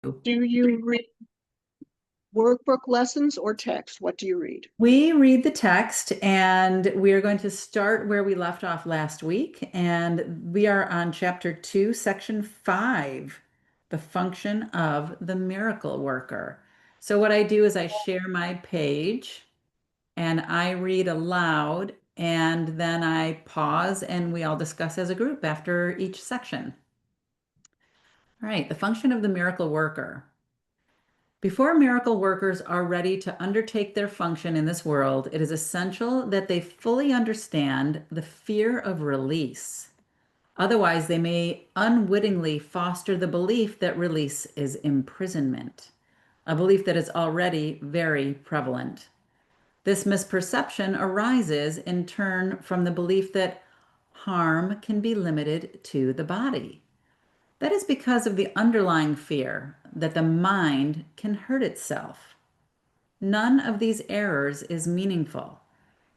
Do you read workbook lessons or text? What do you read? We read the text and we are going to start where we left off last week. And we are on chapter 2, section 5, the function of the miracle worker. So, what I do is I share my page and I read aloud, and then I pause and we all discuss as a group after each section. All right, the function of the miracle worker. Before miracle workers are ready to undertake their function in this world, it is essential that they fully understand the fear of release. Otherwise, they may unwittingly foster the belief that release is imprisonment, a belief that is already very prevalent. This misperception arises in turn from the belief that harm can be limited to the body. That is because of the underlying fear that the mind can hurt itself. None of these errors is meaningful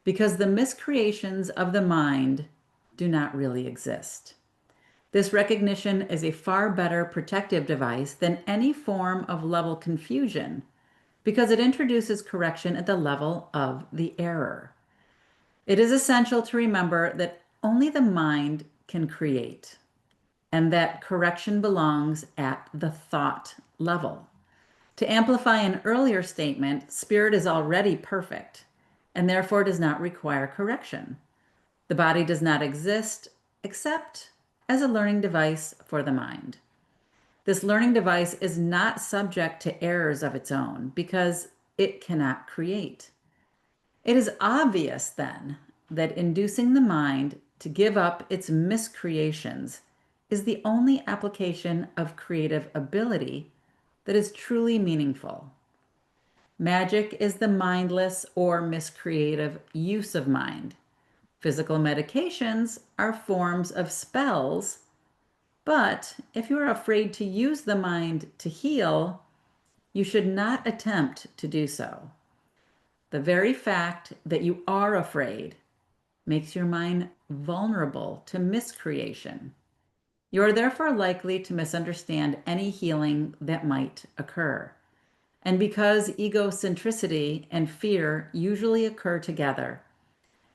because the miscreations of the mind do not really exist. This recognition is a far better protective device than any form of level confusion because it introduces correction at the level of the error. It is essential to remember that only the mind can create and that correction belongs at the thought level. To amplify an earlier statement, spirit is already perfect and therefore does not require correction. The body does not exist except as a learning device for the mind. This learning device is not subject to errors of its own because it cannot create. It is obvious then that inducing the mind to give up its miscreations is the only application of creative ability that is truly meaningful. Magic is the mindless or miscreative use of mind. Physical medications are forms of spells, but if you are afraid to use the mind to heal, you should not attempt to do so. The very fact that you are afraid makes your mind vulnerable to miscreation. You are therefore likely to misunderstand any healing that might occur. And because egocentricity and fear usually occur together,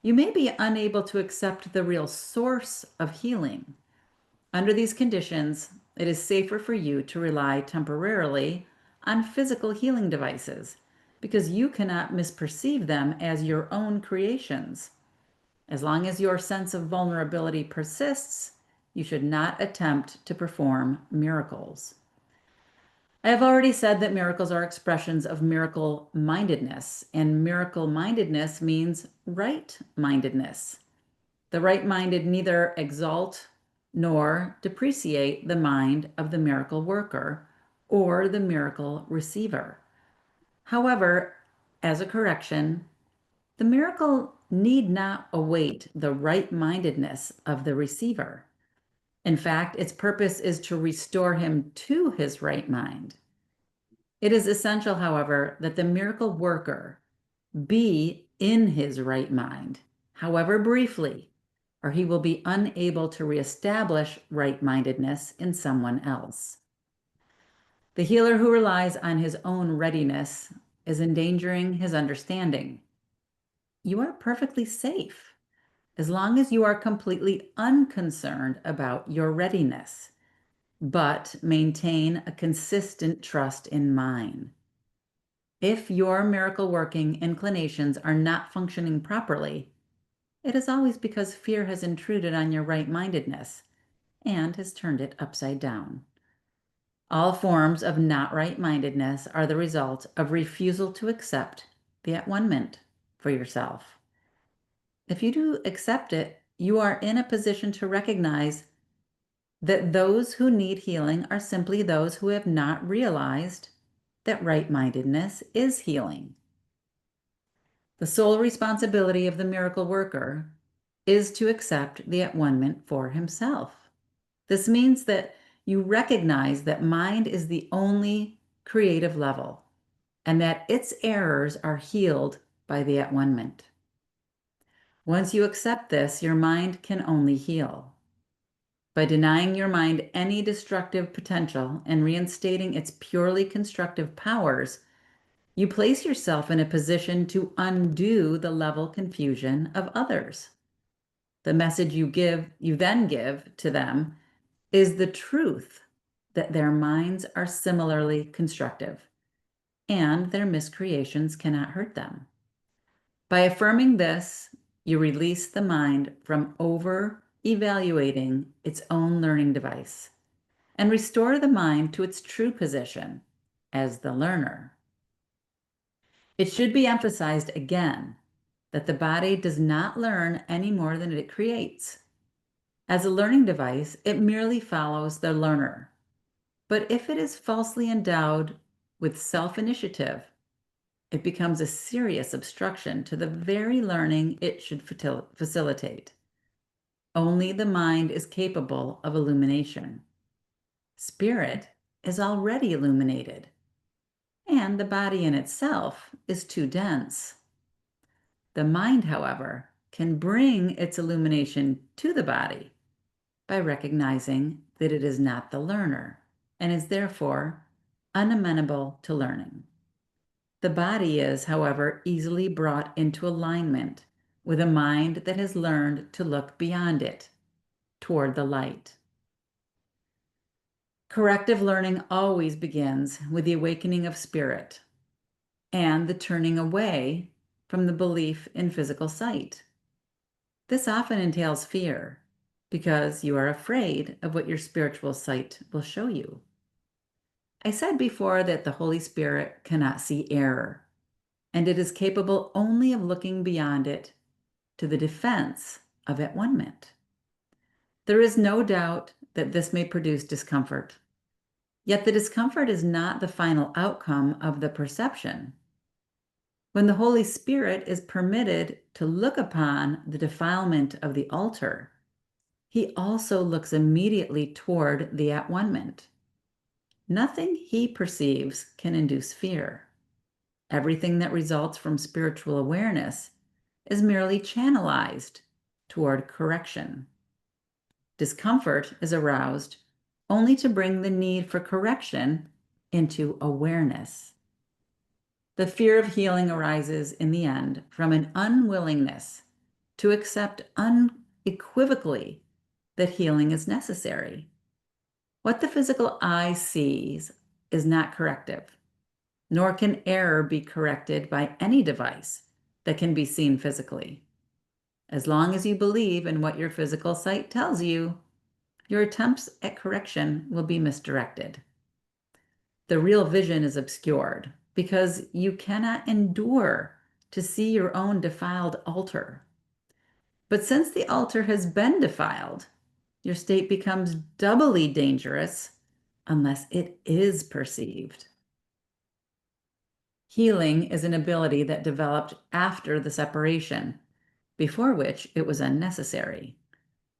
you may be unable to accept the real source of healing. Under these conditions, it is safer for you to rely temporarily on physical healing devices because you cannot misperceive them as your own creations. As long as your sense of vulnerability persists, you should not attempt to perform miracles. I have already said that miracles are expressions of miracle mindedness, and miracle mindedness means right mindedness. The right minded neither exalt nor depreciate the mind of the miracle worker or the miracle receiver. However, as a correction, the miracle need not await the right mindedness of the receiver. In fact, its purpose is to restore him to his right mind. It is essential, however, that the miracle worker be in his right mind, however briefly, or he will be unable to reestablish right mindedness in someone else. The healer who relies on his own readiness is endangering his understanding. You are perfectly safe as long as you are completely unconcerned about your readiness, but maintain a consistent trust in mine. If your miracle working inclinations are not functioning properly, it is always because fear has intruded on your right mindedness and has turned it upside down. All forms of not right mindedness are the result of refusal to accept the at-one-ment for yourself. If you do accept it, you are in a position to recognize that those who need healing are simply those who have not realized that right mindedness is healing. The sole responsibility of the miracle worker is to accept the at-one-ment for himself. This means that you recognize that mind is the only creative level and that its errors are healed by the at-one-ment. Once you accept this, your mind can only heal. By denying your mind any destructive potential and reinstating its purely constructive powers, you place yourself in a position to undo the level confusion of others. The message you then give to them is the truth that their minds are similarly constructive and their miscreations cannot hurt them. By affirming this, you release the mind from over-evaluating its own learning device and restore the mind to its true position as the learner. It should be emphasized again that the body does not learn any more than it creates. As a learning device, it merely follows the learner. But if it is falsely endowed with self-initiative, it becomes a serious obstruction to the very learning it should facilitate. Only the mind is capable of illumination. Spirit is already illuminated, and the body in itself is too dense. The mind, however, can bring its illumination to the body by recognizing that it is not the learner and is therefore unamenable to learning. The body is, however, easily brought into alignment with a mind that has learned to look beyond it, toward the light. Corrective learning always begins with the awakening of spirit and the turning away from the belief in physical sight. This often entails fear because you are afraid of what your spiritual sight will show you. I said before that the Holy Spirit cannot see error, and it is capable only of looking beyond it to the defense of at-one-ment. There is no doubt that this may produce discomfort, yet the discomfort is not the final outcome of the perception. When the Holy Spirit is permitted to look upon the defilement of the altar, he also looks immediately toward the at-one-ment. Nothing he perceives can induce fear. Everything that results from spiritual awareness is merely channelized toward correction. Discomfort is aroused only to bring the need for correction into awareness. The fear of healing arises in the end from an unwillingness to accept unequivocally that healing is necessary. What the physical eye sees is not corrective, nor can error be corrected by any device that can be seen physically. As long as you believe in what your physical sight tells you, your attempts at correction will be misdirected. The real vision is obscured because you cannot endure to see your own defiled altar. But since the altar has been defiled, your state becomes doubly dangerous unless it is perceived. Healing is an ability that developed after the separation, before which it was unnecessary.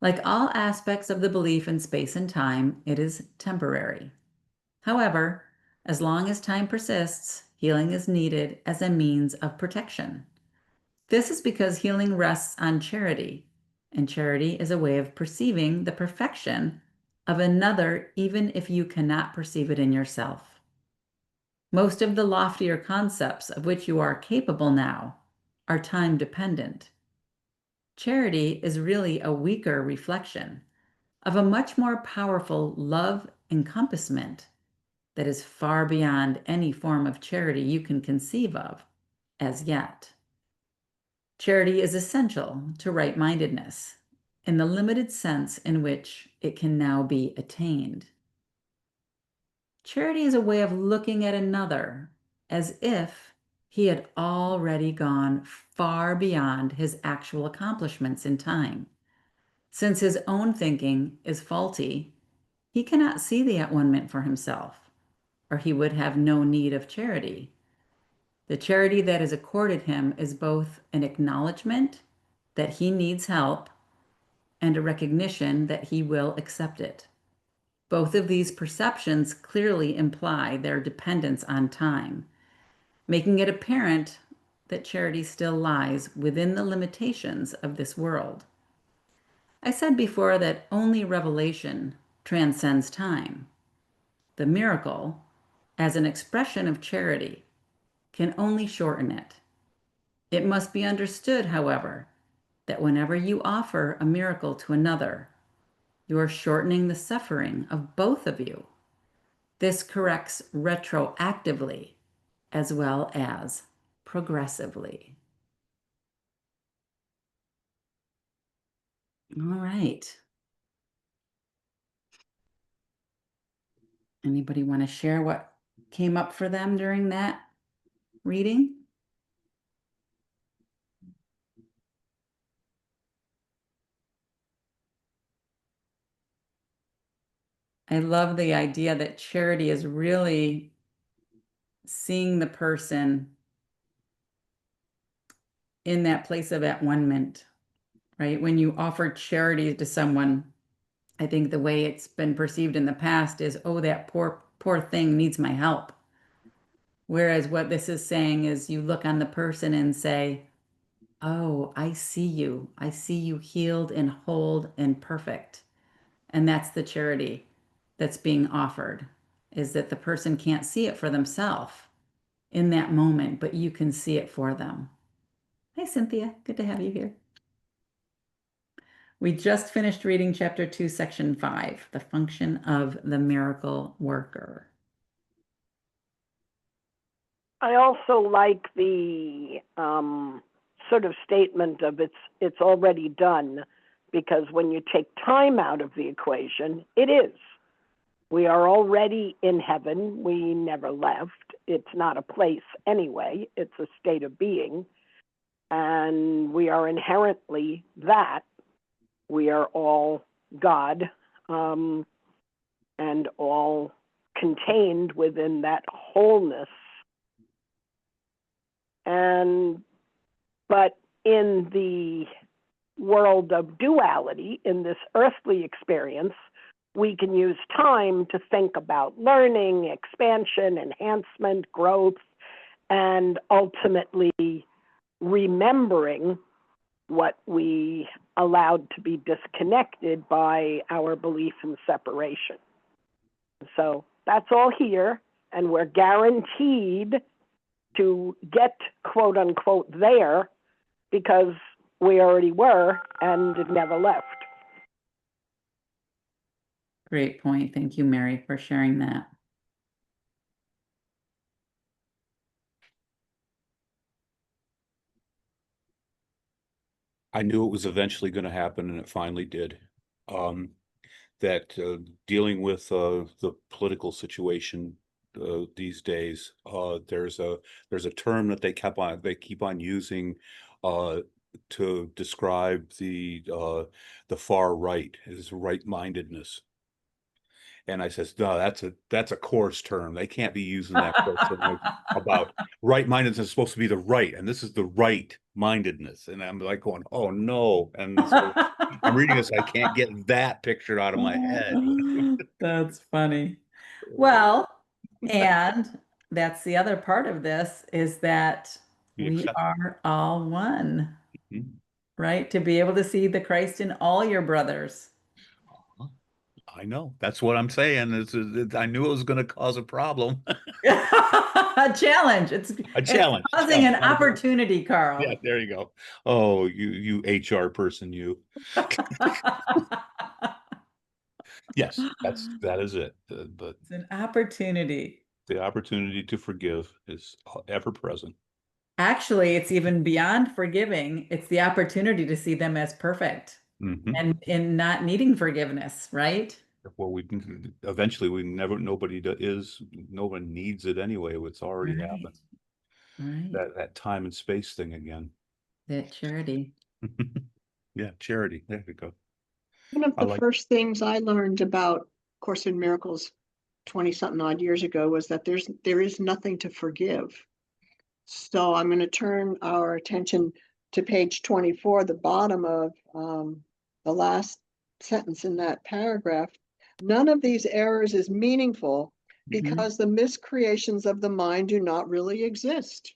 Like all aspects of the belief in space and time, it is temporary. However, as long as time persists, healing is needed as a means of protection. This is because healing rests on charity, and charity is a way of perceiving the perfection of another even if you cannot perceive it in yourself. Most of the loftier concepts of which you are capable now are time dependent. Charity is really a weaker reflection of a much more powerful love encompassment that is far beyond any form of charity you can conceive of as yet. Charity is essential to right-mindedness in the limited sense in which it can now be attained. Charity is a way of looking at another as if he had already gone far beyond his actual accomplishments in time. Since his own thinking is faulty, he cannot see the at-one-ment for himself, or he would have no need of charity. The charity that is accorded him is both an acknowledgement that he needs help and a recognition that he will accept it. Both of these perceptions clearly imply their dependence on time, making it apparent that charity still lies within the limitations of this world. I said before that only revelation transcends time. The miracle, as an expression of charity, can only shorten it. It must be understood, however, that whenever you offer a miracle to another, you are shortening the suffering of both of you. This corrects retroactively as well as progressively. All right. Anybody want to share what came up for them during that reading? I love the idea that charity is really seeing the person in that place of at-one-ment, right? When you offer charity to someone, I think the way it's been perceived in the past is, oh, that poor thing needs my help. Whereas what this is saying is you look on the person and say, oh, I see you. I see you healed and whole and perfect. And that's the charity that's being offered, is that the person can't see it for themselves in that moment, but you can see it for them. Hi, Cynthia. Good to have you here. We just finished reading chapter 2, section 5, the function of the miracle worker. I also like the sort of statement of it's already done, because when you take time out of the equation, it is. We are already in heaven. We never left. It's not a place anyway. It's a state of being. And we are inherently that. We are all God, and all contained within that wholeness. But in the world of duality, in this earthly experience, we can use time to think about learning, expansion, enhancement, growth, and ultimately remembering what we allowed to be disconnected by our belief in separation. So that's all here, and we're guaranteed to get, quote unquote, there, because we already were and it never left. Great point. Thank you, Mary, for sharing that. I knew it was eventually going to happen, and it finally did. That dealing with the political situation these days, there's a term that they keep on using to describe the far right, is right-mindedness. And I says, no, that's a coarse term. They can't be using that coarse term about right-mindedness is supposed to be the right, and this is the right-mindedness. And I'm like going, oh no. And so I'm reading this, I can't get that pictured out of my head. That's funny. Well, and that's the other part of this, is that we are all one, right? To be able to see the Christ in all your brothers. I know. That's what I'm saying. I knew it was going to cause a problem. A challenge. It's causing an opportunity, Carl. Yeah, there you go. Oh, you HR person, you. Yes, that is it. But it's an opportunity. The opportunity to forgive is ever present. Actually, it's even beyond forgiving. It's the opportunity to see them as perfect and in not needing forgiveness, right? Well, eventually nobody needs it anyway. It's already happened. Right. That time and space thing again. That charity. Yeah, charity. There we go. One of the first things I learned about Course in Miracles 20-something odd years ago was that there is nothing to forgive. So I'm going to turn our attention to page 24, the bottom of the last sentence in that paragraph. None of these errors is meaningful because the miscreations of the mind do not really exist.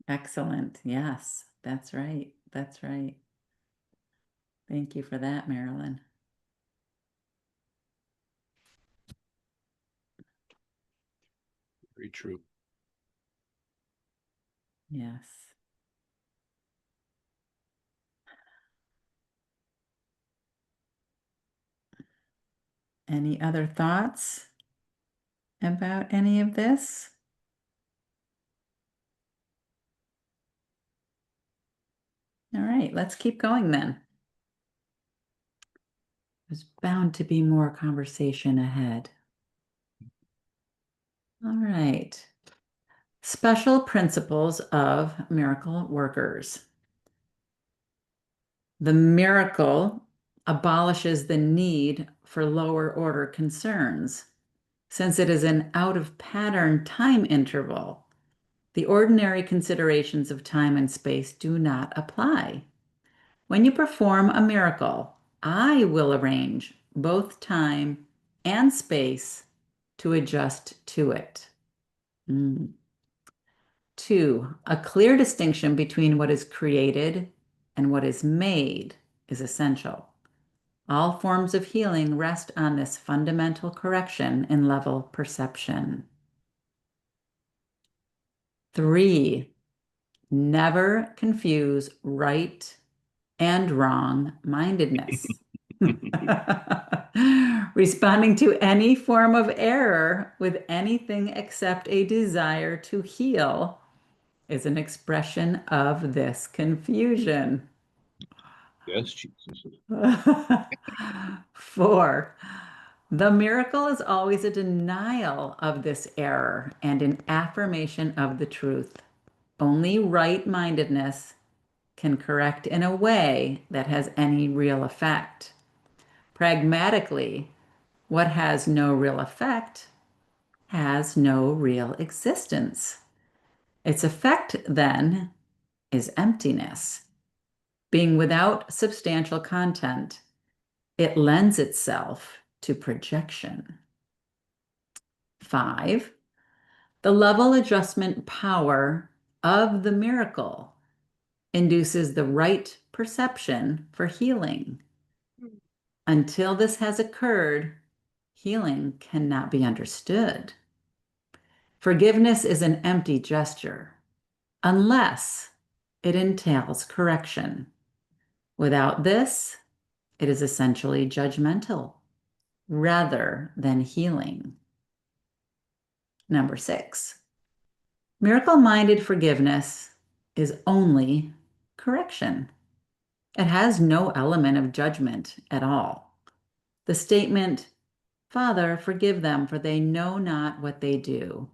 Excellent. Yes, that's right. That's right. Thank you for that, Marilyn. Very true. Yes. Any other thoughts about any of this? All right, let's keep going then. There's bound to be more conversation ahead. All right. Special principles of miracle workers. The miracle abolishes the need for lower order concerns. Since it is an out of pattern time interval, the ordinary considerations of time and space do not apply. When you perform a miracle, I will arrange both time and space to adjust to it. 2, a clear distinction between what is created and what is made is essential. All forms of healing rest on this fundamental correction in level perception. 3, never confuse right and wrong mindedness. Responding to any form of error with anything except a desire to heal is an expression of this confusion. Yes, Jesus. 4, the miracle is always a denial of this error and an affirmation of the truth. Only right-mindedness can correct in a way that has any real effect. Pragmatically, what has no real effect has no real existence. Its effect, then, is emptiness. Being without substantial content, it lends itself to projection. 5, the level adjustment power of the miracle induces the right perception for healing. Until this has occurred, healing cannot be understood. Forgiveness is an empty gesture unless it entails correction. Without this, it is essentially judgmental rather than healing. Number 6, miracle-minded forgiveness is only correction. It has no element of judgment at all. The statement, "Father, forgive them, for they know not what they do,"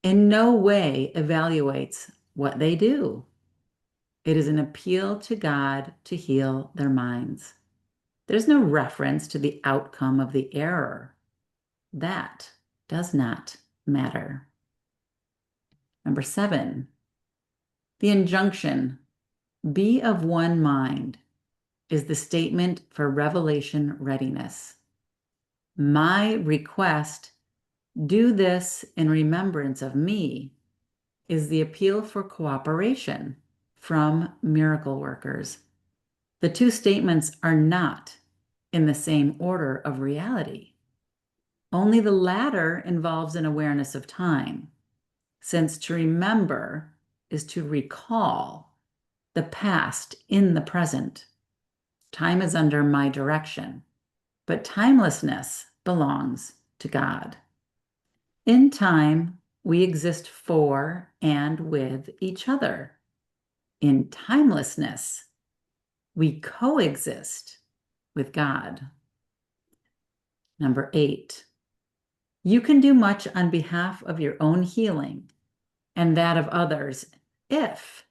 in no way evaluates what they do. It is an appeal to God to heal their minds. There's no reference to the outcome of the error. That does not matter. Number 7, the injunction, "Be of one mind," is the statement for revelation readiness. My request, "Do this in remembrance of me," is the appeal for cooperation from miracle workers. The two statements are not in the same order of reality. Only the latter involves an awareness of time, since to remember is to recall the past in the present. Time is under my direction, but timelessness belongs to God. In time, we exist for and with each other. In timelessness, we coexist with God. Number 8, you can do much on behalf of your own healing and that of others if,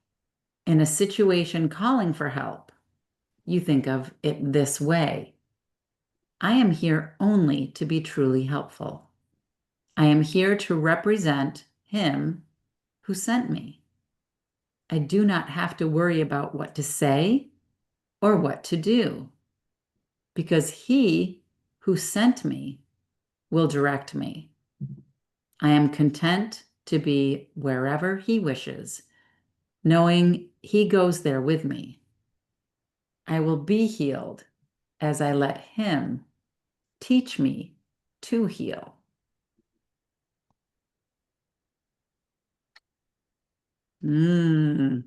in a situation calling for help, you think of it this way: I am here only to be truly helpful. I am here to represent Him who sent me. I do not have to worry about what to say or what to do, because He who sent me will direct me. I am content to be wherever He wishes, knowing He goes there with me. I will be healed as I let Him teach me to heal. I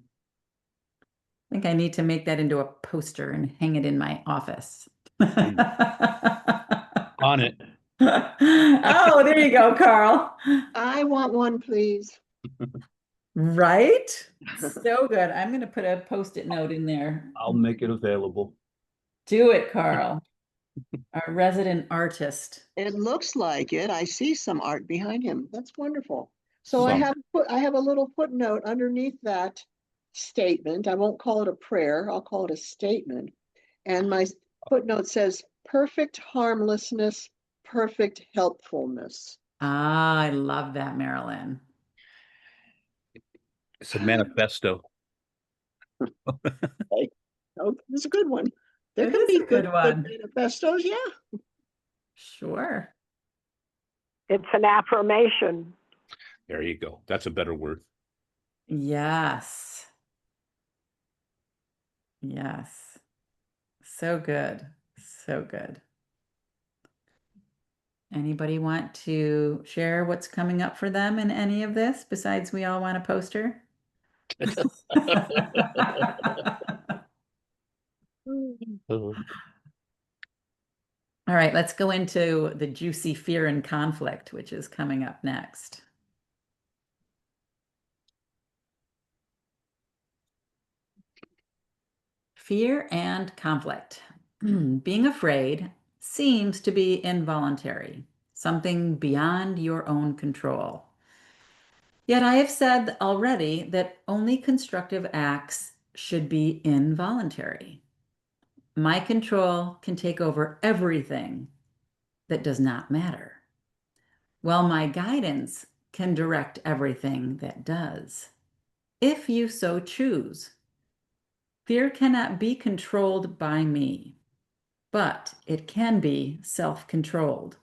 think I need to make that into a poster and hang it in my office. On it. Oh, there you go, Carl. I want one, please. Right? So good. I'm going to put a Post-it note in there. I'll make it available. Do it, Carl. Our resident artist. It looks like it. I see some art behind him. That's wonderful. So I Some. have a little footnote underneath that statement. I won't call it a prayer. I'll call it a statement. And my footnote says, perfect harmlessness, perfect helpfulness. Ah, I love that, Marilyn. It's a manifesto. Oh, it's a good one. There It can is be a good one. manifestos, yeah. Sure. It's an affirmation. There you go. That's a better word. Yes. Yes. So good. So good. Anybody want to share what's coming up for them in any of this besides we all want a poster? Uh, All right, let's go into the juicy fear and conflict, which is coming up next. Fear and conflict. Being afraid seems to be involuntary, something beyond your own control. Yet I have said already that only constructive acts should be involuntary. My control can take over everything that does not matter, while my guidance can direct everything that does, if you so choose. Fear cannot be controlled by me, but it can be self-controlled.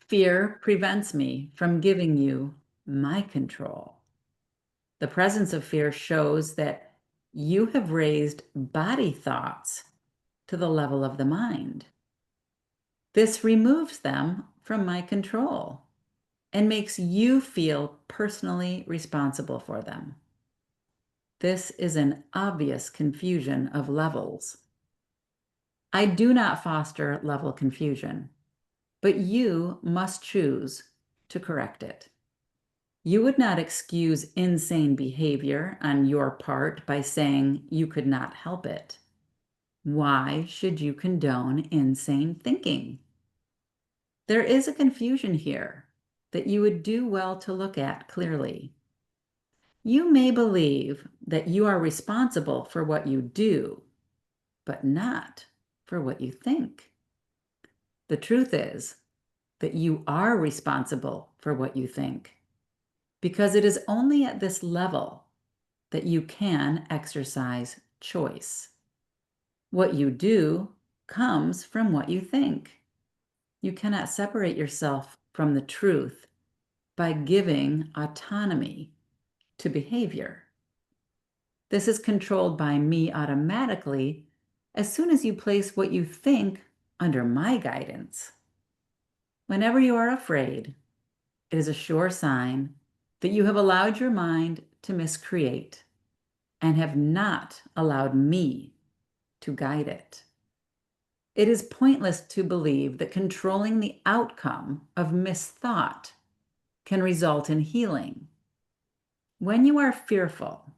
Fear prevents me from giving you my control. The presence of fear shows that you have raised body thoughts to the level of the mind. This removes them from my control and makes you feel personally responsible for them. This is an obvious confusion of levels. I do not foster level confusion, but you must choose to correct it. You would not excuse insane behavior on your part by saying you could not help it. Why should you condone insane thinking? There is a confusion here that you would do well to look at clearly. You may believe that you are responsible for what you do, but not for what you think. The truth is that you are responsible for what you think, because it is only at this level that you can exercise choice. What you do comes from what you think. You cannot separate yourself from the truth by giving autonomy to behavior. This is controlled by me automatically as soon as you place what you think under my guidance. Whenever you are afraid, it is a sure sign that you have allowed your mind to miscreate and have not allowed me to guide it. It is pointless to believe that controlling the outcome of misthought can result in healing. When you are fearful,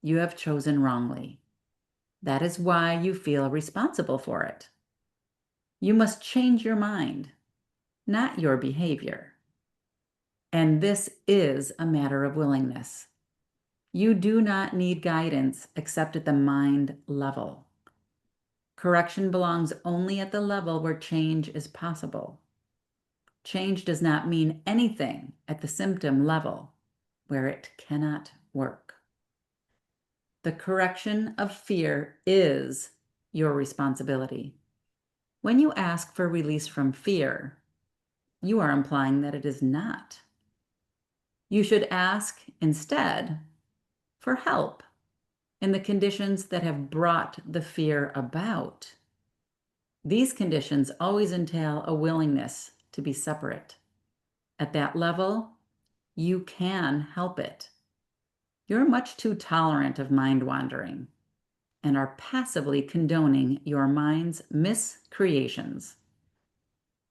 you have chosen wrongly. That is why you feel responsible for it. You must change your mind, not your behavior. And this is a matter of willingness. You do not need guidance except at the mind level. Correction belongs only at the level where change is possible. Change does not mean anything at the symptom level, where it cannot work. The correction of fear is your responsibility. When you ask for release from fear, you are implying that it is not. You should ask instead for help in the conditions that have brought the fear about. These conditions always entail a willingness to be separate. At that level, you can help it. You're much too tolerant of mind wandering and are passively condoning your mind's miscreations.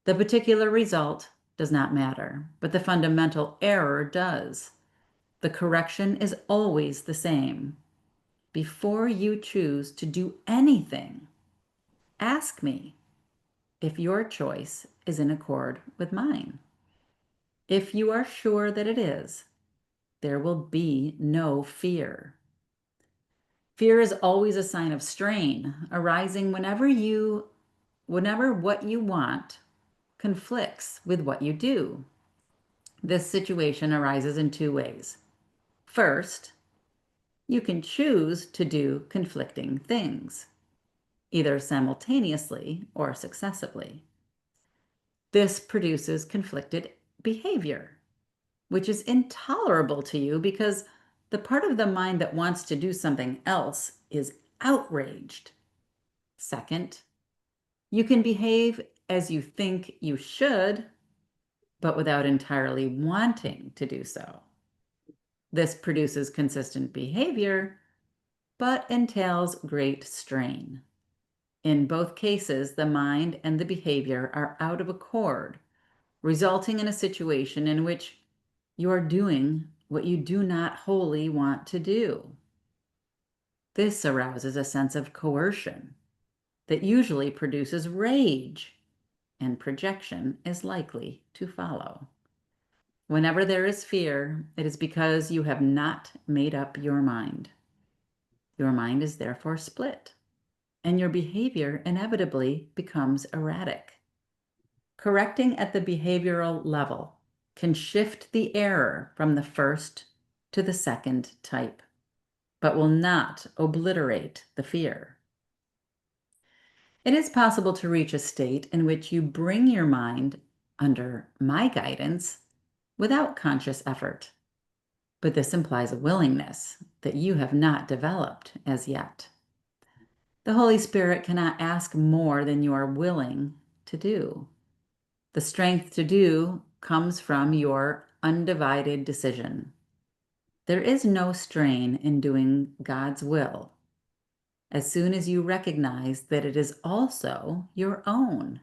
The particular result does not matter, but the fundamental error does. The correction is always the same. Before you choose to do anything, ask me if your choice is in accord with mine. If you are sure that it is, there will be no fear. Fear is always a sign of strain, arising whenever what you want conflicts with what you do. This situation arises in two ways. First, you can choose to do conflicting things, either simultaneously or successively. This produces conflicted behavior, which is intolerable to you because the part of the mind that wants to do something else is outraged. Second, you can behave as you think you should, but without entirely wanting to do so. This produces consistent behavior, but entails great strain. In both cases, the mind and the behavior are out of accord, resulting in a situation in which you are doing what you do not wholly want to do. This arouses a sense of coercion that usually produces rage, and projection is likely to follow. Whenever there is fear, it is because you have not made up your mind. Your mind is therefore split, and your behavior inevitably becomes erratic. Correcting at the behavioral level can shift the error from the first to the second type, but will not obliterate the fear. It is possible to reach a state in which you bring your mind under my guidance without conscious effort, but this implies a willingness that you have not developed as yet. The Holy Spirit cannot ask more than you are willing to do. The strength to do comes from your undivided decision. There is no strain in doing God's will as soon as you recognize that it is also your own.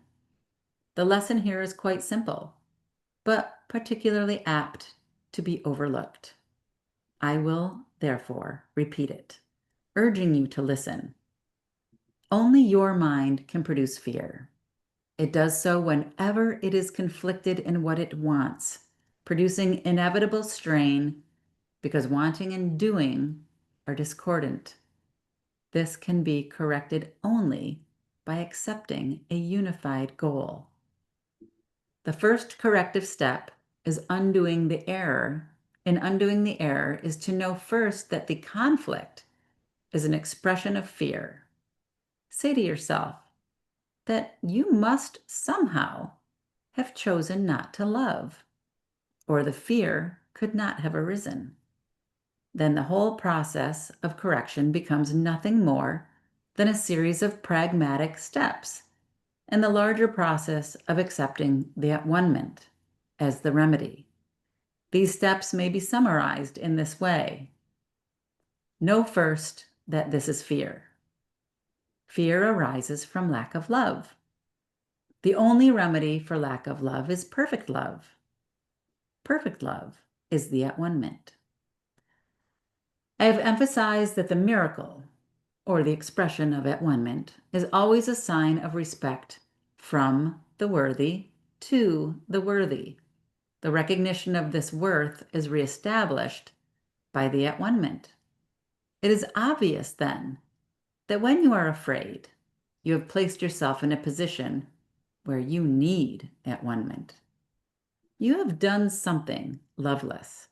The lesson here is quite simple, but particularly apt to be overlooked. I will, therefore, repeat it, urging you to listen. Only your mind can produce fear. It does so whenever it is conflicted in what it wants, producing inevitable strain because wanting and doing are discordant. This can be corrected only by accepting a unified goal. The first corrective step is undoing the error. In undoing the error is to know first that the conflict is an expression of fear. Say to yourself that you must somehow have chosen not to love, or the fear could not have arisen. Then the whole process of correction becomes nothing more than a series of pragmatic steps, and the larger process of accepting the at-one-ment as the remedy. These steps may be summarized in this way. Know first that this is fear. Fear arises from lack of love. The only remedy for lack of love is perfect love. Perfect love is the at-one-ment. I have emphasized that the miracle, or the expression of at-one-ment, is always a sign of respect from the worthy to the worthy. The recognition of this worth is reestablished by the at-one-ment. It is obvious, then, that when you are afraid, you have placed yourself in a position where you need at-one-ment. You have done something loveless,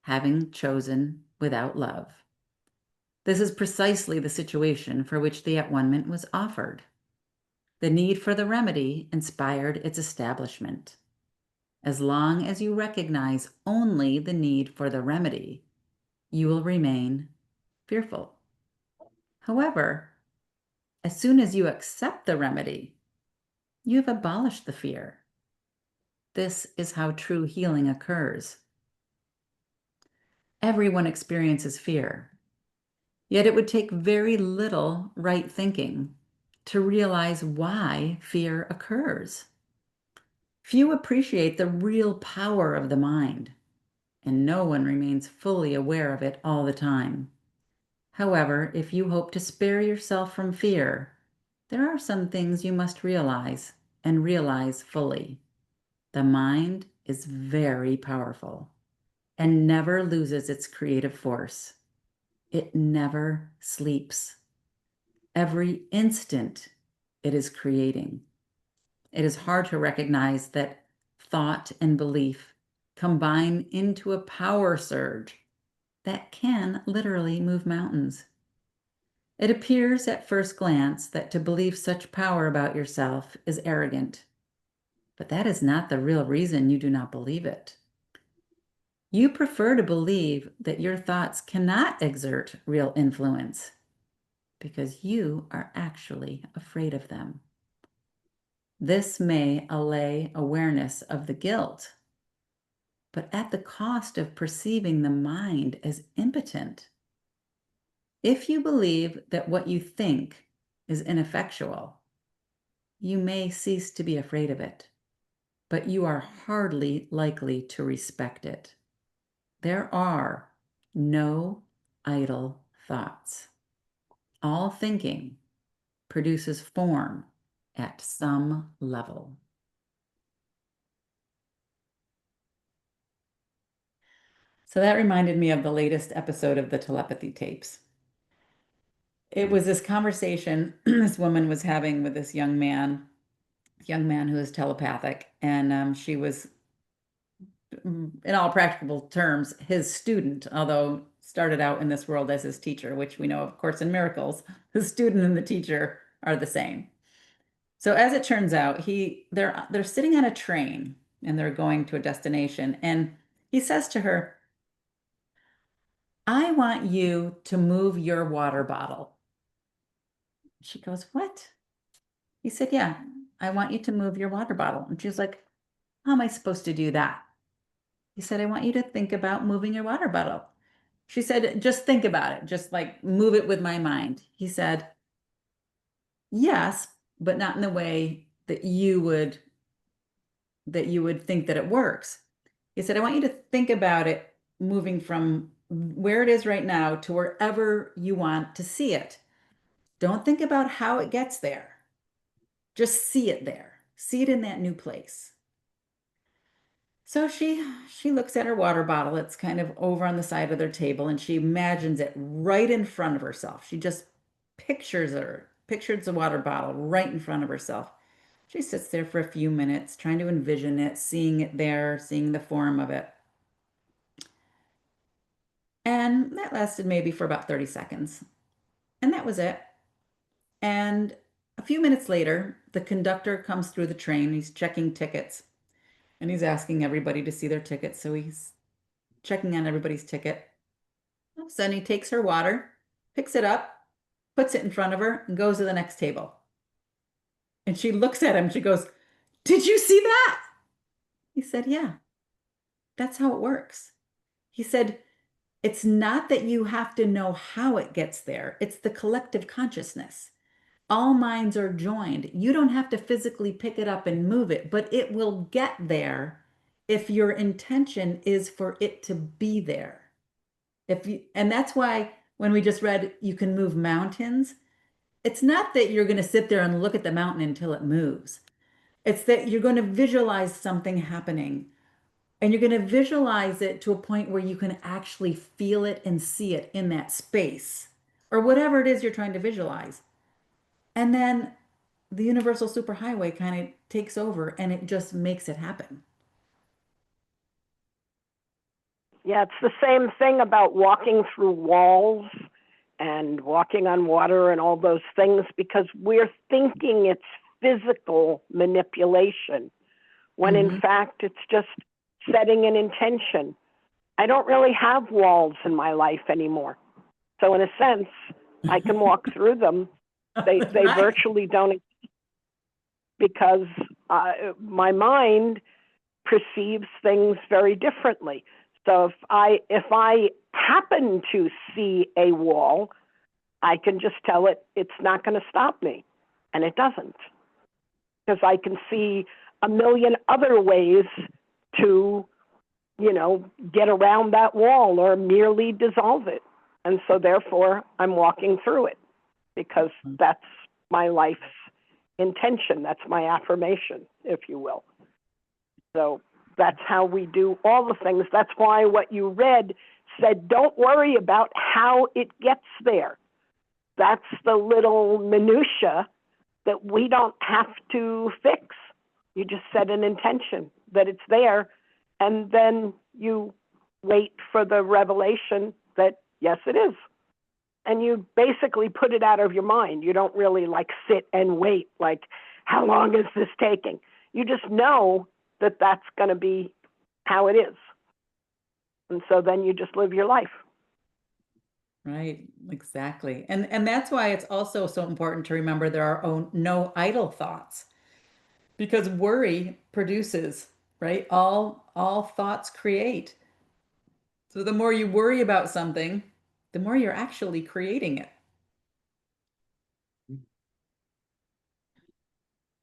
having chosen without love. This is precisely the situation for which the at-one-ment was offered. The need for the remedy inspired its establishment. As long as you recognize only the need for the remedy, you will remain fearful. However, as soon as you accept the remedy, you have abolished the fear. This is how true healing occurs. Everyone experiences fear, yet it would take very little right thinking to realize why fear occurs. Few appreciate the real power of the mind, and no one remains fully aware of it all the time. However, if you hope to spare yourself from fear, there are some things you must realize, and realize fully. The mind is very powerful and never loses its creative force. It never sleeps. Every instant it is creating. It is hard to recognize that thought and belief combine into a power surge that can literally move mountains. It appears at first glance that to believe such power about yourself is arrogant, but that is not the real reason you do not believe it. You prefer to believe that your thoughts cannot exert real influence because you are actually afraid of them. This may allay awareness of the guilt, but at the cost of perceiving the mind as impotent. If you believe that what you think is ineffectual, you may cease to be afraid of it, but you are hardly likely to respect it. There are no idle thoughts. All thinking produces form at some level. So that reminded me of the latest episode of the telepathy tapes. It was this conversation this woman was having with this young man who is telepathic, and she was, in all practical terms, his student, although started out in this world as his teacher, which we know, of course, in miracles, the student and the teacher are the same. So as it turns out, they're sitting on a train and they're going to a destination, and he says to her, "I want you to move your water bottle." She goes, "What?" He said, "Yeah, I want you to move your water bottle." And she's like, "How am I supposed to do that?" He said, "I want you to think about moving your water bottle." She said, "Just think about it. Just like move it with my mind." He said, "Yes, but not in the way that you would think that it works." He said, "I want you to think about it moving from where it is right now to wherever you want to see it. Don't think about how it gets there. Just see it there. See it in that new place." So she looks at her water bottle. It's kind of over on the side of their table, and she imagines it right in front of herself. She just pictures the water bottle right in front of herself. She sits there for a few minutes, trying to envision it, seeing it there, seeing the form of it. And that lasted maybe for about 30 seconds. And that was it. And a few minutes later, the conductor comes through the train. He's checking tickets, and he's asking everybody to see their tickets. So he's checking on everybody's ticket. All of a sudden, he takes her water, picks it up, puts it in front of her, and goes to the next table. And she looks at him. She goes, "Did you see that?" He said, "Yeah, that's how it works." He said, "It's not that you have to know how it gets there. It's the collective consciousness. All minds are joined. You don't have to physically pick it up and move it, but it will get there if your intention is for it to be there. And that's why when we just read, you can move mountains, it's not that you're going to sit there and look at the mountain until it moves. It's that you're going to visualize something happening, and you're going to visualize it to a point where you can actually feel it and see it in that space, or whatever it is you're trying to visualize. And then the universal superhighway kind of takes over and it just makes it happen. Yeah, it's the same thing about walking through walls and walking on water and all those things, because we're thinking it's physical manipulation when in fact it's just setting an intention. I don't really have walls in my life anymore. So in a sense, I can walk through them. They Right. virtually don't, because my mind perceives things very differently. So if I happen to see a wall, I can just tell it it's not going to stop me, and it doesn't, because I can see a million other ways to, get around that wall or merely dissolve it. And so therefore I'm walking through it, because that's my life's intention. That's my affirmation, if you will. So that's how we do all the things. That's why what you read said, don't worry about how it gets there. That's the little minutia that we don't have to fix. You just set an intention that it's there, and then you wait for the revelation that, yes, it is. And you basically put it out of your mind. You don't really sit and wait, how long is this taking? You just know that that's going to be how it is. And so then you just live your life. Right, exactly. And that's why it's also so important to remember there are no idle thoughts, because worry produces, right? All thoughts create. So the more you worry about something, the more you're actually creating it.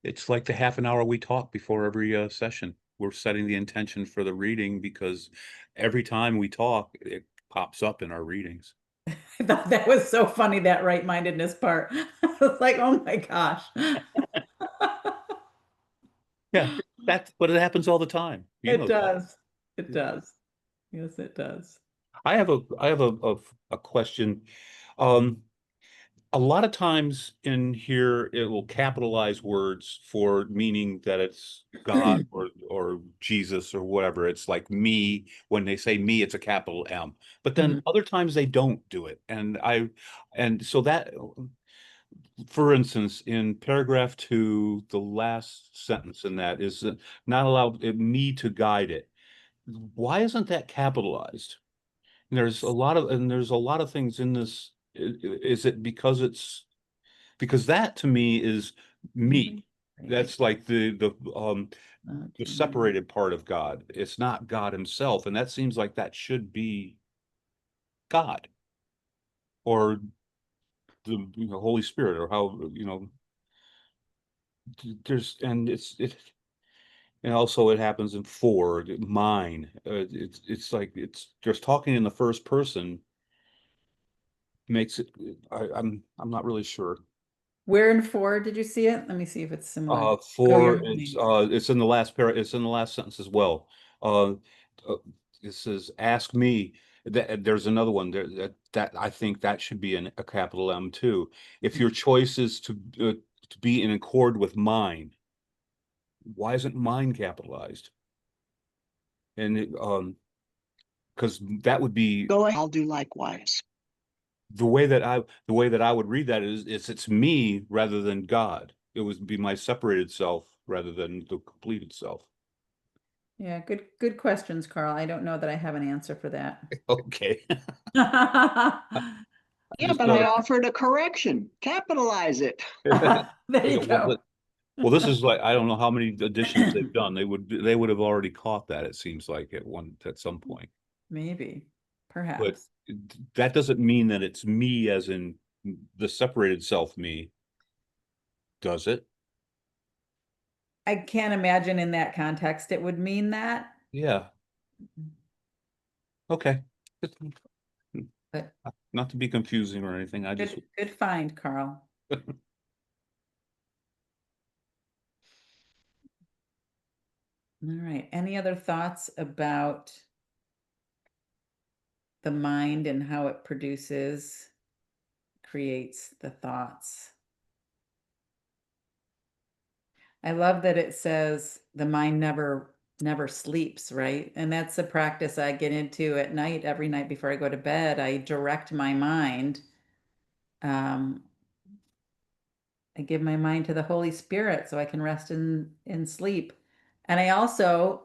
It's like the half an hour we talk before every session. We're setting the intention for the reading because every time we talk, it pops up in our readings. I thought that was so funny, that right-mindedness part. I was like, oh my gosh. Yeah, but it happens all the time. You It know that. does. It does. Yes, it does. I have a question. Um, a lot of times in here, it will capitalize words for meaning that it's God or Jesus or whatever. It's like me. When they say me, it's a capital M. But then Mhm. other times they don't do it. And so that, for instance, in paragraph 2, the last sentence in that is not allowed me to guide it. Why isn't that capitalized? And there's a lot of things in this. Is it because that to me is me. That's like the separated part of God. It's not God himself, and that seems like that should be God or the Holy Spirit, or how there's and and also it happens in 4 mine. It's like it's just talking in the first person makes it. I'm not really sure. Where in 4 did you see it? Let me see if it's similar. Oh, you're 4, looking. it's in the it's in the last sentence as well. Uh, uh, it says, "Ask me." There's another one there that I think that should be a capital M too. If your choice is to be in accord with mine, why isn't mine capitalized? And because that would be Go ahead, I'll do likewise. the way that I would read that is it's me rather than God. It would be my separated self rather than the completed self. Yeah, good questions, Carl. I don't know that I have an answer for that. Okay. Yeah, Just but I offered a correction. Capitalize it. There you go. well, this is like I don't know how many editions they've done. They would have already caught that, it seems like, at some point. Maybe, But perhaps. that doesn't mean that it's me as in the separated self me, does it? I can't imagine in that context it would mean that, Yeah. Okay. but Not to be confusing or anything. I just good find, Carl. All right. Any other thoughts about the mind and how it creates the thoughts? I love that it says the mind never sleeps, right? And that's a practice I get into at night, every night before I go to bed. I direct my mind. Um, I give my mind to the Holy Spirit so I can rest in sleep. And I also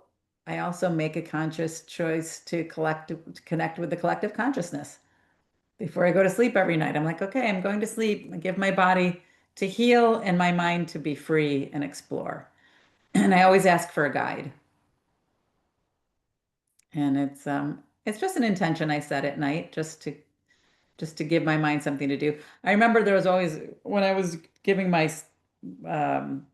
make a conscious choice to connect with the collective consciousness. before I go to sleep every night. I'm like, okay, I'm going to sleep. I give my body to heal and my mind to be free and explore. And I always ask for a guide. And it's just an intention I set at night just to give my mind something to do. I remember there was always when I was giving my um,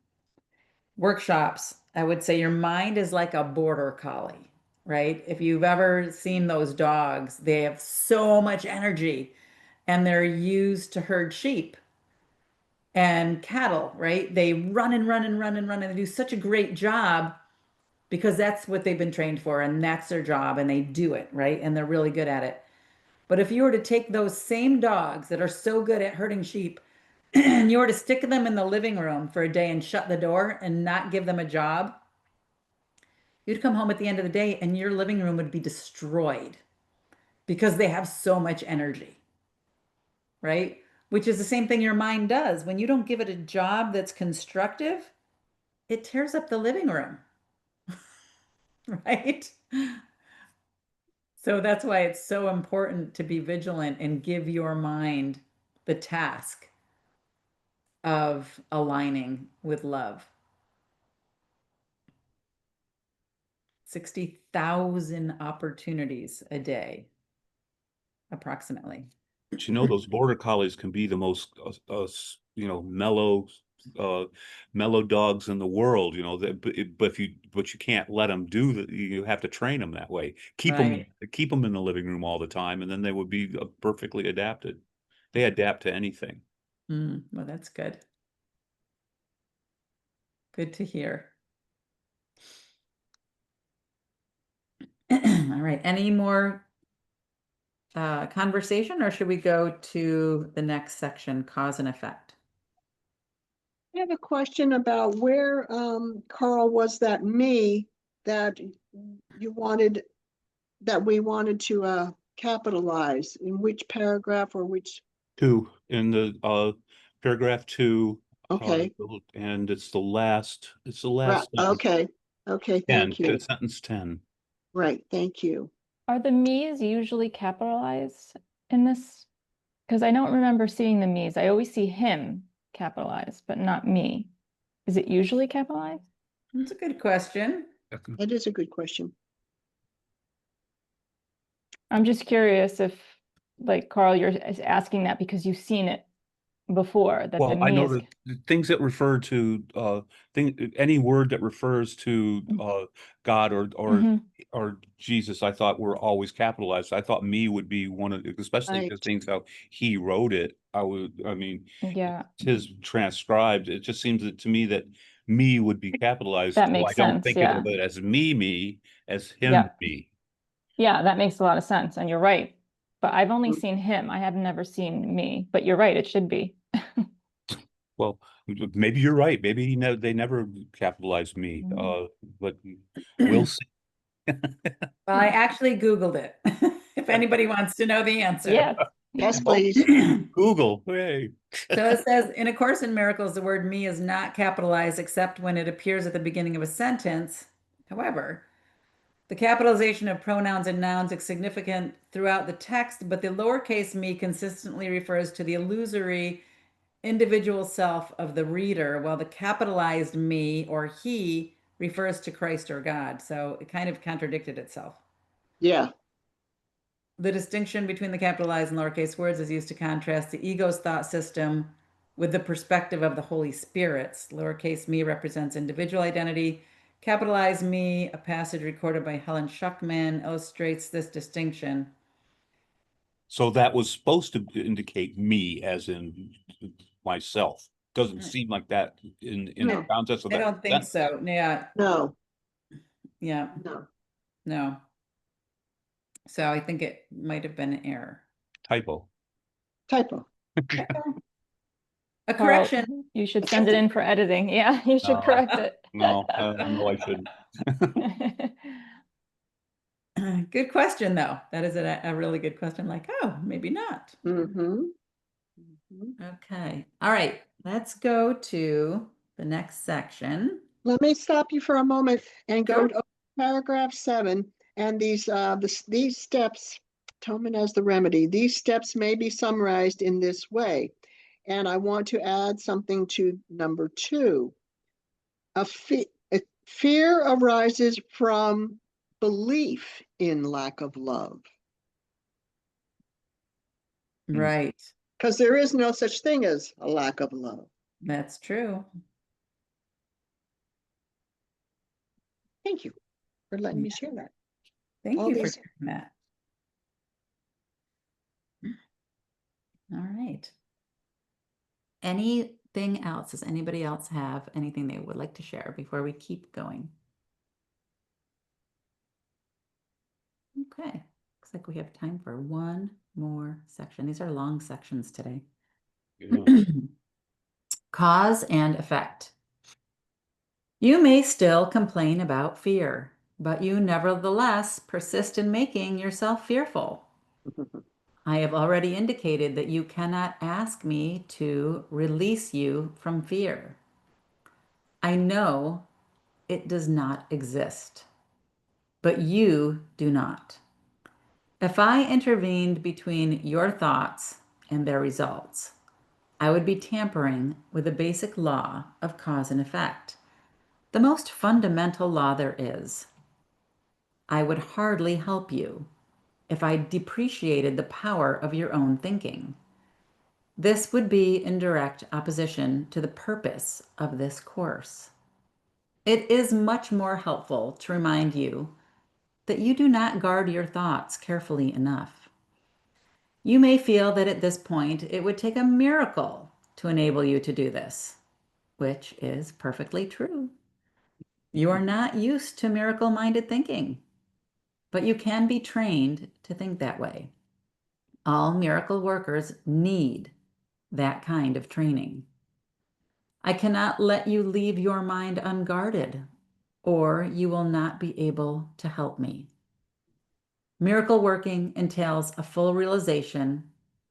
workshops, I would say your mind is like a border collie, right? If you've ever seen those dogs, they have so much energy and they're used to herd sheep and cattle, right? They run and run and run and run and they do such a great job because that's what they've been trained for and that's their job and they do it, right? And they're really good at it. But if you were to take those same dogs that are so good at herding sheep and you were to stick them in the living room for a day and shut the door and not give them a job, you'd come home at the end of the day and your living room would be destroyed because they have so much energy, right? Which is the same thing your mind does. When you don't give it a job that's constructive, it tears up the living room, right? So that's why it's so important to be vigilant and give your mind the task of aligning with love. 60,000 opportunities a day, approximately. But you know, those border collies can be the most, mellow, mellow dogs in the world. You know that, but you can't let them do that. You have to train them that way. Right. Keep them in the living room all the time, and then they would be perfectly adapted. They adapt to anything. Well, that's good. Good to hear. All right. Any more conversation, or should we go to the next section, cause and effect? I have a question about where, Carl, was that me that you wanted, that we wanted to capitalize, in which paragraph or which? Two in the paragraph two, Okay, and it's the last. It's the right, last sentence. okay, thank you. Sentence 10. Right, thank you. Are the me's usually capitalized in this? Because I don't remember seeing the me's. I always see him capitalized, but not me. Is it usually capitalized? That's a good question. That is a good question. I'm just curious if, like, Carl, you're asking that because you've seen it before, that the Well, I me know is. that the things that refer to any word that refers to God Mhm. or Jesus, I thought were always capitalized. I thought me would be one of, especially because Right. things how he wrote it. I mean, Yeah, it's his transcribed. It just seems to me that me would be capitalized. that So I makes don't sense. think of Yeah. it as me, as him, Yeah. me. Yeah, that makes a lot of sense. And you're right. But I've only Mm. seen him. I have never seen me. But you're right. It should be. Well, maybe you're right. Maybe they never capitalized me. But we'll see. Well, I actually Googled it. If anybody wants to know the answer. Yes. Yes, Yeah. please. Google. Hey. So it says, in A Course in Miracles, the word me is not capitalized except when it appears at the beginning of a sentence. However, the capitalization of pronouns and nouns is significant throughout the text, but the lowercase me consistently refers to the illusory individual self of the reader, while the capitalized me or he refers to Christ or God. So it kind of contradicted itself. Yeah, The distinction between the capitalized and lowercase words is used to contrast the ego's thought system with the perspective of the Holy Spirit's. Lowercase me represents individual identity. Capitalized me, a passage recorded by Helen Schuckman, illustrates this distinction. So that was supposed to indicate me as in myself. Doesn't seem like that in No. the context of I that. don't think so. Yeah, no, yeah, no. no. So I think it might have been an error. Typo. Typo. A Carl, correction. you should send it in for editing. Yeah, you should No. correct it. No, I shouldn't. Good question, though. That is a really good question. Like, oh, maybe not. Mm-hmm. Okay. All right. Let's go to the next section. Let me stop you for a moment and go Sure. to paragraph 7. And these steps atonement as the remedy. These steps may be summarized in this way. And I want to add something to number 2. A fear arises from belief in lack of love. Right. Because there is no such thing as a lack of love. That's true. Thank you for letting me share that. Thank All you for these- sharing that. All right. Anything else? Does anybody else have anything they would like to share before we keep going? Okay. Looks like we have time for one more section. These are long sections today. Yeah. Cause and effect. You may still complain about fear, but you nevertheless persist in making yourself fearful. I have already indicated that you cannot ask me to release you from fear. I know it does not exist, but you do not. If I intervened between your thoughts and their results, I would be tampering with the basic law of cause and effect, the most fundamental law there is. I would hardly help you if I depreciated the power of your own thinking. This would be in direct opposition to the purpose of this course. It is much more helpful to remind you that you do not guard your thoughts carefully enough. You may feel that at this point it would take a miracle to enable you to do this, which is perfectly true. You are not used to miracle-minded thinking, but you can be trained to think that way. All miracle workers need that kind of training. I cannot let you leave your mind unguarded, or you will not be able to help me. Miracle working entails a full realization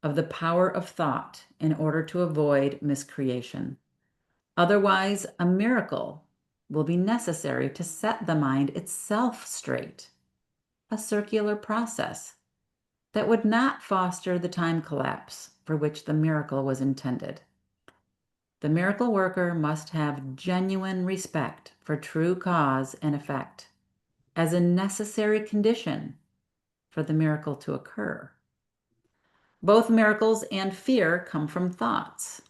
of the power of thought in order to avoid miscreation. Otherwise, a miracle will be necessary to set the mind itself straight, a circular process that would not foster the time collapse for which the miracle was intended. The miracle worker must have genuine respect for true cause and effect as a necessary condition for the miracle to occur. Both miracles and fear come from thoughts.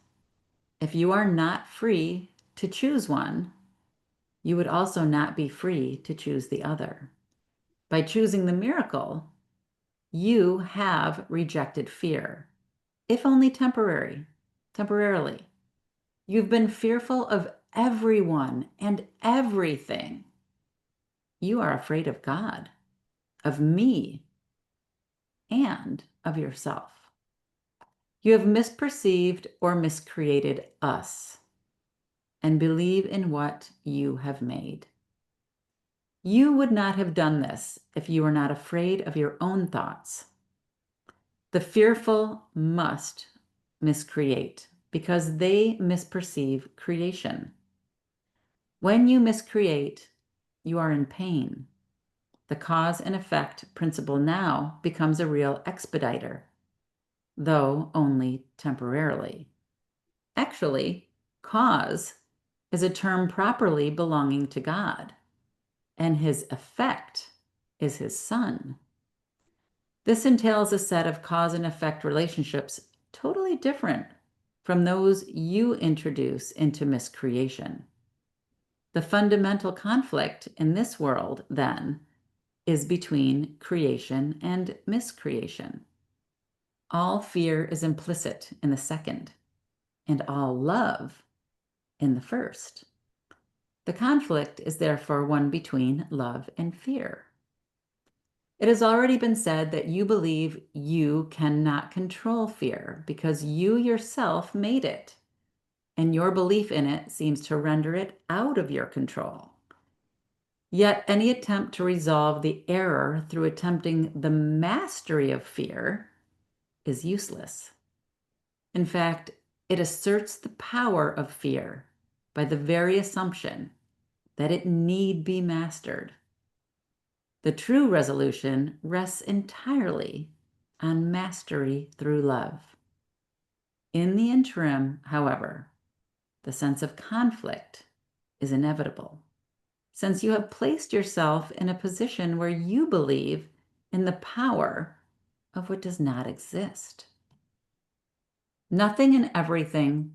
If you are not free to choose one, you would also not be free to choose the other. By choosing the miracle, you have rejected fear, if only temporarily. You've been fearful of everyone and everything. You are afraid of God, of me, and of yourself. You have misperceived or miscreated us and believe in what you have made. You would not have done this if you were not afraid of your own thoughts. The fearful must miscreate because they misperceive creation. When you miscreate, you are in pain. The cause and effect principle now becomes a real expediter, though only temporarily. Actually, cause is a term properly belonging to God, and his effect is his Son. This entails a set of cause and effect relationships totally different from those you introduce into miscreation. The fundamental conflict in this world, then, is between creation and miscreation. All fear is implicit in the second, and all love in the first. The conflict is therefore one between love and fear. It has already been said that you believe you cannot control fear because you yourself made it, and your belief in it seems to render it out of your control. Yet any attempt to resolve the error through attempting the mastery of fear is useless. In fact, it asserts the power of fear by the very assumption that it need be mastered. The true resolution rests entirely on mastery through love. In the interim, however, the sense of conflict is inevitable, since you have placed yourself in a position where you believe in the power of what does not exist. Nothing and everything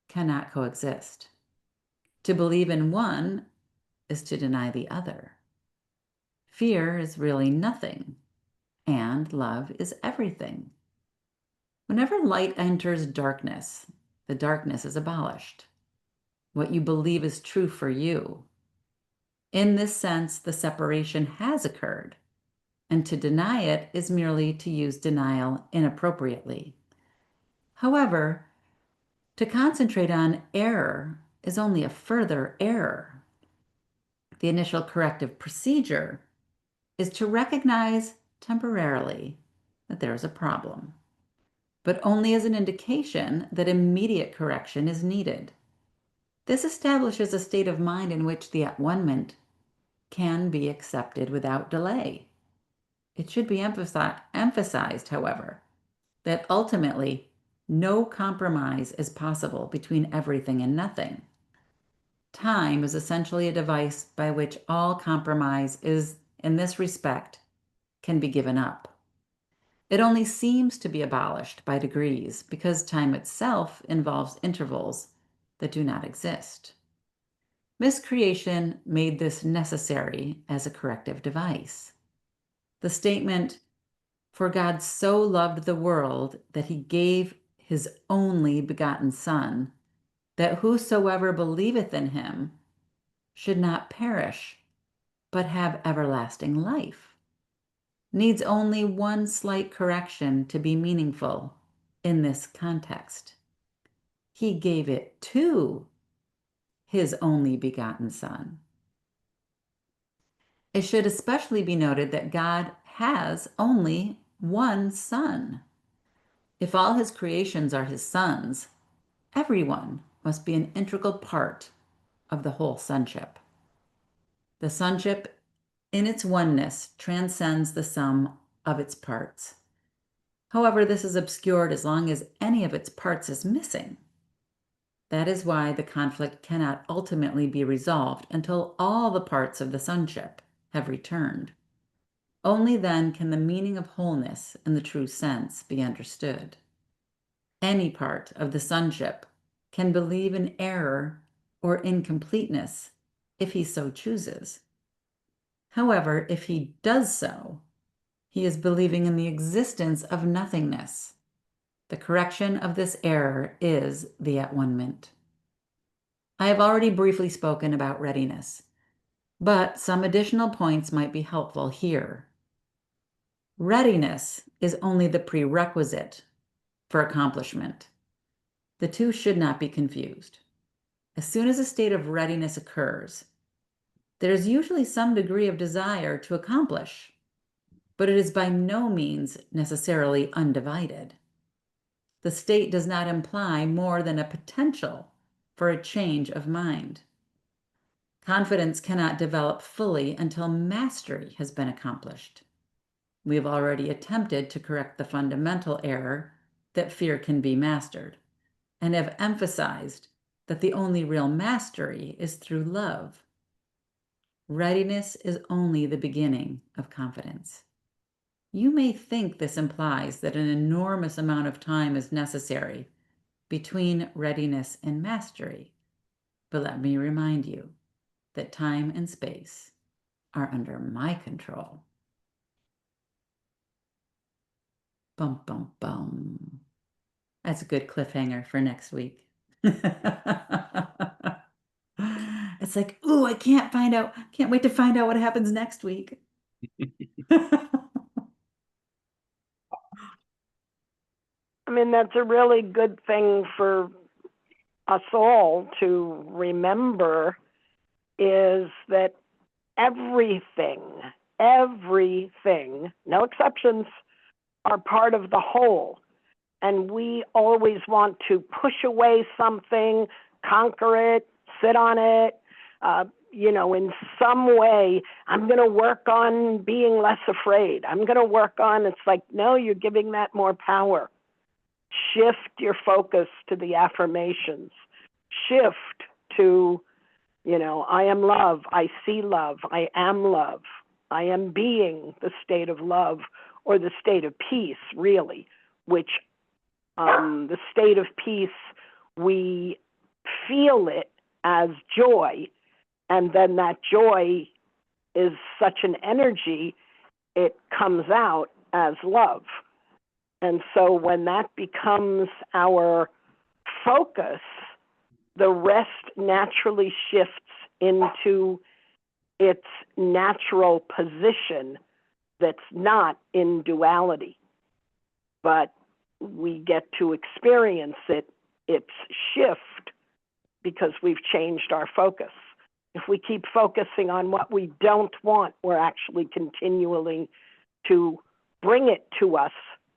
cannot coexist. To believe in one is to deny the other. Fear is really nothing, and love is everything. Whenever light enters darkness, the darkness is abolished. What you believe is true for you. In this sense, the separation has occurred, and to deny it is merely to use denial inappropriately. However, to concentrate on error is only a further error. The initial corrective procedure is to recognize temporarily that there is a problem, but only as an indication that immediate correction is needed. This establishes a state of mind in which the at-one-ment can be accepted without delay. It should be emphasized, however, that ultimately no compromise is possible between everything and nothing. Time is essentially a device by which all compromise is, in this respect, can be given up. It only seems to be abolished by degrees because time itself involves intervals that do not exist. Miscreation made this necessary as a corrective device. The statement, "For God so loved the world that he gave his only begotten Son, that whosoever believeth in him should not perish, but have everlasting life," needs only one slight correction to be meaningful in this context. He gave it to his only begotten Son. It should especially be noted that God has only one Son. If all his creations are his sons, everyone must be an integral part of the whole sonship. The sonship in its oneness transcends the sum of its parts. However, this is obscured as long as any of its parts is missing. That is why the conflict cannot ultimately be resolved until all the parts of the sonship have returned. Only then can the meaning of wholeness in the true sense be understood. Any part of the sonship can believe in error or incompleteness if he so chooses. However, if he does so, he is believing in the existence of nothingness. The correction of this error is the at-one-ment. I have already briefly spoken about readiness, but some additional points might be helpful here. Readiness is only the prerequisite for accomplishment. The two should not be confused. As soon as a state of readiness occurs, there is usually some degree of desire to accomplish, but it is by no means necessarily undivided. The state does not imply more than a potential for a change of mind. Confidence cannot develop fully until mastery has been accomplished. We have already attempted to correct the fundamental error that fear can be mastered, and have emphasized that the only real mastery is through love. Readiness is only the beginning of confidence. You may think this implies that an enormous amount of time is necessary between readiness and mastery, but let me remind you that time and space are under my control. Bum, bum, bum. That's a good cliffhanger for next week. It's like, ooh, I can't wait to find out what happens next week. I mean, that's a really good thing for us all to remember, is that everything, no exceptions, are part of the whole. And we always want to push away something, conquer it, sit on it, in some way, I'm going to work on being less afraid. I'm going to work on, it's like, no, you're giving that more power. Shift your focus to the affirmations. Shift to, I am love, I see love, I am love, I am being the state of love, or the state of peace, really, which the state of peace, we feel it as joy, and then that joy is such an energy, it comes out as love. And so when that becomes our focus, the rest naturally shifts into its natural position that's not in duality. But we get to experience its shift, because we've changed our focus. If we keep focusing on what we don't want, we're actually continuing to bring it to us,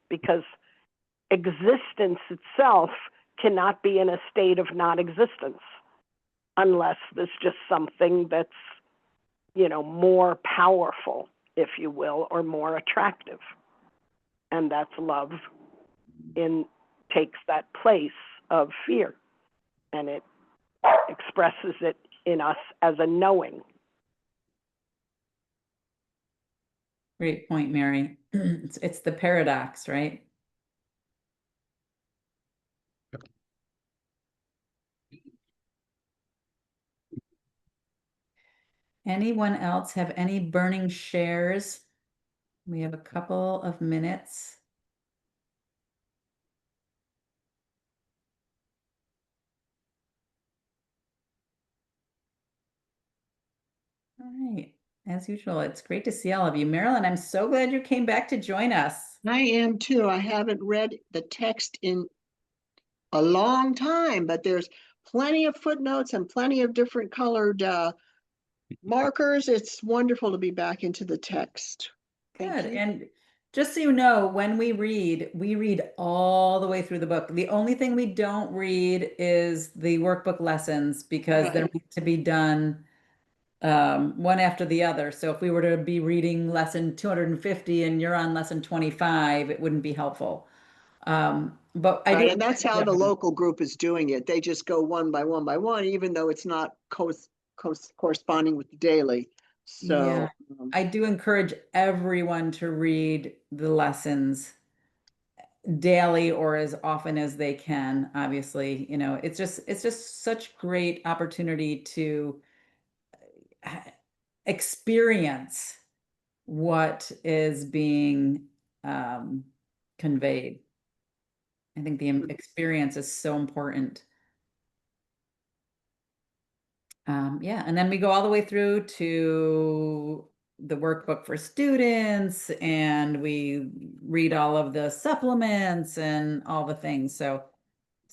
because existence itself cannot be in a state of non-existence unless there's just something that's, more powerful, if you will, or more attractive. And that's love takes that place of fear, and it expresses it in us as a knowing. Great point, Mary. It's the paradox, right? Anyone else have any burning shares? We have a couple of minutes. All right. As usual, it's great to see all of you. Marilyn, I'm so glad you came back to join us. I am too. I haven't read the text in a long time, but there's plenty of footnotes and plenty of different colored markers. It's wonderful to be back into the text. Thank Good. you. And just so you know, when we read all the way through the book. The only thing we don't read is the workbook lessons, because they're Right. meant to be done one after the other. So if we were to be reading lesson 250 and you're on lesson 25, it wouldn't be helpful. But I Right, do. and that's how the local group is doing it. They just go one by one, even though it's not corresponding with the daily. Yeah, So, I do encourage everyone to read the lessons daily or as often as they can. Obviously, it's just such great opportunity to experience what is being conveyed. I think the experience is so important. Yeah, and then we go all the way through to the workbook for students, and we read all of the supplements and all the things. So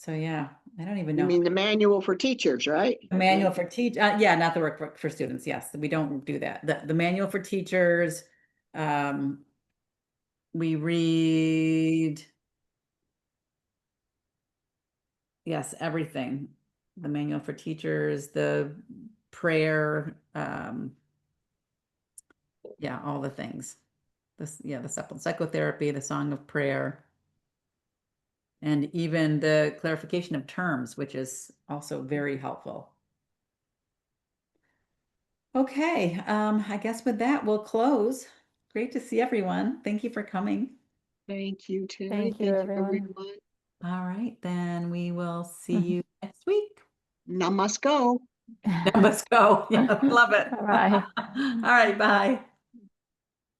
yeah, I don't even you know. mean the manual for teachers, right? The manual for yeah, not the workbook for students. Yes, we don't do that. The manual for teachers, we read, yes, everything. The manual for teachers, the prayer, yeah, all the things. The psychotherapy, the song of prayer, and even the clarification of terms, which is also very helpful. Okay, I guess with that, we'll close. Great to see everyone. Thank you for coming. Thank you, Terry. Thank you, everyone. All right, then we will see you next week. Namaste. Let's go. Yeah, love it. Bye. All right, bye.